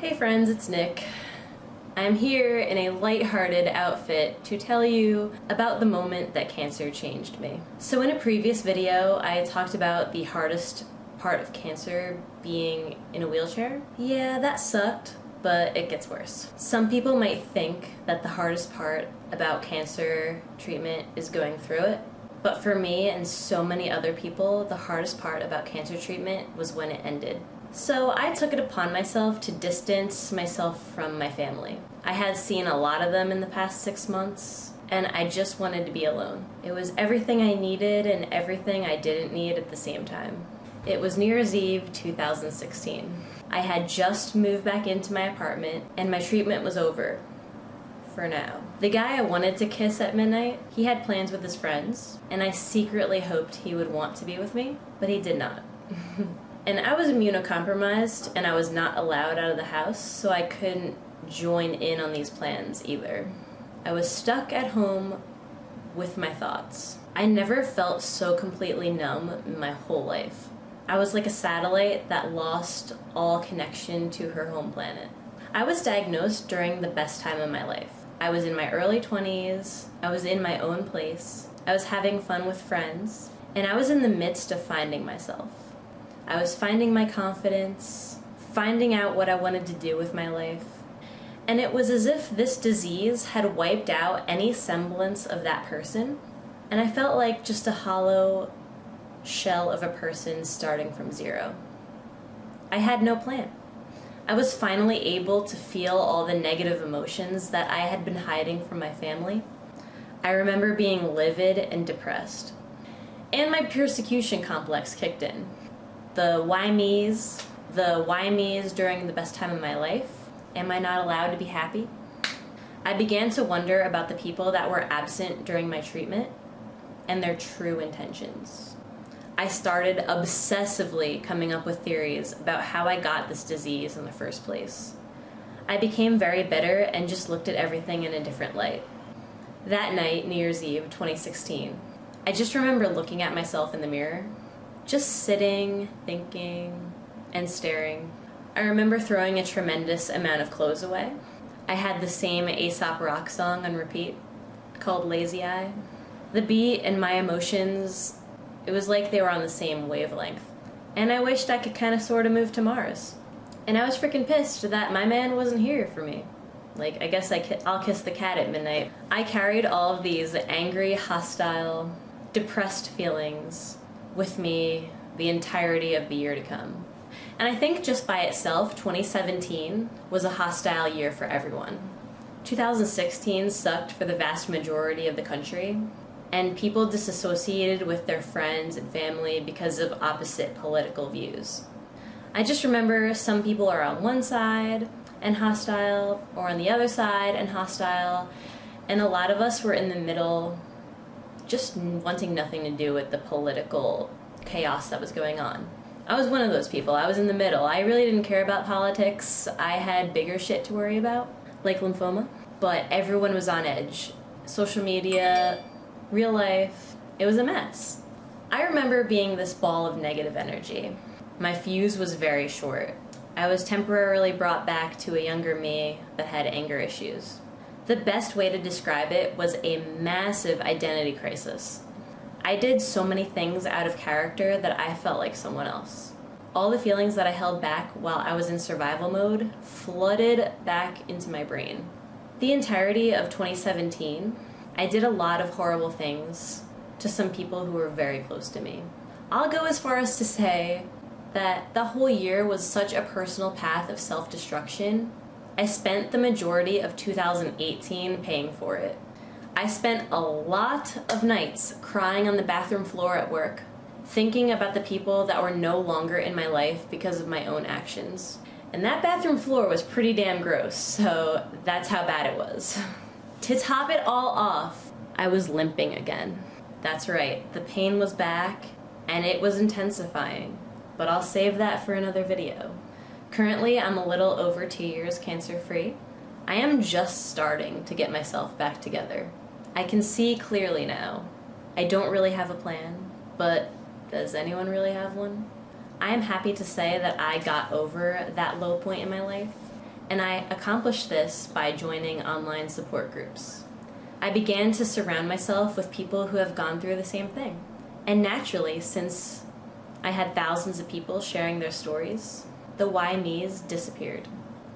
Hey friends, it's Nick. I'm here in a lighthearted outfit to tell you about the moment that cancer changed me. So in a previous video, I talked about the hardest part of cancer being in a wheelchair. Yeah, that sucked, but it gets worse. Some people might think that the hardest part about cancer treatment is going through it, but for me and so many other people, the hardest part about cancer treatment was when it ended. So I took it upon myself to distance myself from my family. I had seen a lot of them in the past 6 months, and I just wanted to be alone. It was everything I needed and everything I didn't need at the same time. It was New Year's Eve 2016. I had just moved back into my apartment, and my treatment was over. For now. The guy I wanted to kiss at midnight, he had plans with his friends, and I secretly hoped he would want to be with me, but he did not. And I was immunocompromised, and I was not allowed out of the house, so I couldn't join in on these plans either. I was stuck at home with my thoughts. I never felt so completely numb in my whole life. I was like a satellite that lost all connection to her home planet. I was diagnosed during the best time of my life. I was in my early 20s, I was in my own place, I was having fun with friends, and I was in the midst of finding myself. I was finding my confidence, finding out what I wanted to do with my life, and it was as if this disease had wiped out any semblance of that person, and I felt like just a hollow shell of a person starting from zero. I had no plan. I was finally able to feel all the negative emotions that I had been hiding from my family. I remember being livid and depressed. And my persecution complex kicked in. The why me's during the best time of my life. Am I not allowed to be happy? I began to wonder about the people that were absent during my treatment and their true intentions. I started obsessively coming up with theories about how I got this disease in the first place. I became very bitter and just looked at everything in a different light. That night, New Year's Eve 2016, I just remember looking at myself in the mirror, just sitting, thinking, and staring. I remember throwing a tremendous amount of clothes away. I had the same Aesop Rock song on repeat, called Lazy Eye. The beat and my emotions, it was like they were on the same wavelength. And I wished I could kind of sort of move to Mars. And I was freaking pissed that my man wasn't here for me. Like, I guess I'll kiss the cat at midnight. I carried all of these angry, hostile, depressed feelings with me the entirety of the year to come. And I think just by itself, 2017 was a hostile year for everyone. 2016 sucked for the vast majority of the country, and people disassociated with their friends and family because of opposite political views. I just remember some people are on one side and hostile, or on the other side and hostile, and a lot of us were in the middle, just wanting nothing to do with the political chaos that was going on. I was one of those people. I was in the middle. I really didn't care about politics. I had bigger shit to worry about, like lymphoma, but everyone was on edge. Social media, real life, it was a mess. I remember being this ball of negative energy. My fuse was very short. I was temporarily brought back to a younger me that had anger issues. The best way to describe it was a massive identity crisis. I did so many things out of character that I felt like someone else. All the feelings that I held back while I was in survival mode flooded back into my brain. The entirety of 2017, I did a lot of horrible things to some people who were very close to me. I'll go as far as to say that the whole year was such a personal path of self-destruction. I spent the majority of 2018 paying for it. I spent a lot of nights crying on the bathroom floor at work, thinking about the people that were no longer in my life because of my own actions. And that bathroom floor was pretty damn gross, so that's how bad it was. To top it all off, I was limping again. That's right, the pain was back, and it was intensifying, but I'll save that for another video. Currently, I'm a little over 2 years cancer-free. I am just starting to get myself back together. I can see clearly now. I don't really have a plan, but does anyone really have one? I am happy to say that I got over that low point in my life, And I accomplished this by joining online support groups. I began to surround myself with people who have gone through the same thing. And naturally, since I had thousands of people sharing their stories, the why me's disappeared.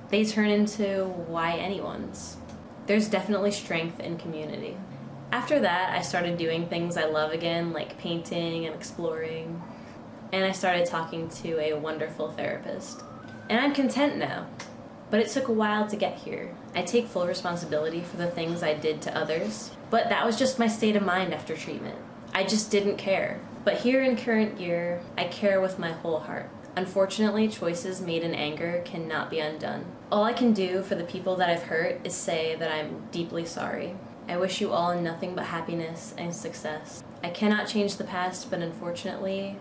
They turn into why anyone's. There's definitely strength in community. After that, I started doing things I love again, like painting and exploring. And I started talking to a wonderful therapist. And I'm content now. But it took a while to get here. I take full responsibility for the things I did to others, but that was just my state of mind after treatment. I just didn't care. But here in current year, I care with my whole heart. Unfortunately, choices made in anger cannot be undone. All I can do for the people that I've hurt is say that I'm deeply sorry. I wish you all nothing but happiness and success. I cannot change the past, but unfortunately,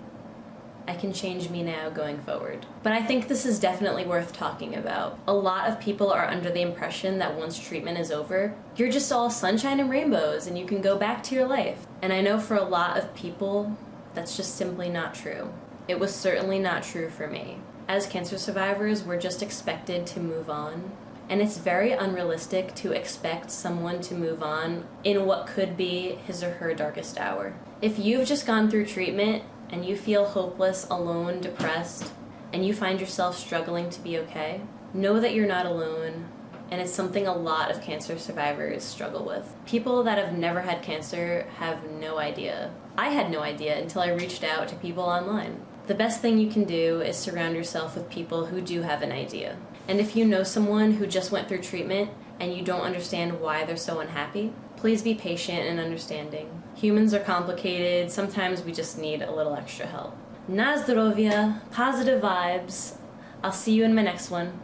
I can change me now going forward. But I think this is definitely worth talking about. A lot of people are under the impression that once treatment is over, you're just all sunshine and rainbows and you can go back to your life. And I know for a lot of people, that's just simply not true. It was certainly not true for me. As cancer survivors, we're just expected to move on. And it's very unrealistic to expect someone to move on in what could be his or her darkest hour. If you've just gone through treatment and you feel hopeless, alone, depressed, and you find yourself struggling to be okay, know that you're not alone, and it's something a lot of cancer survivors struggle with. People that have never had cancer have no idea. I had no idea until I reached out to people online. The best thing you can do is surround yourself with people who do have an idea. And if you know someone who just went through treatment and you don't understand why they're so unhappy, please be patient and understanding. Humans are complicated. Sometimes we just need a little extra help. Na zdrowie, positive vibes. I'll see you in my next one.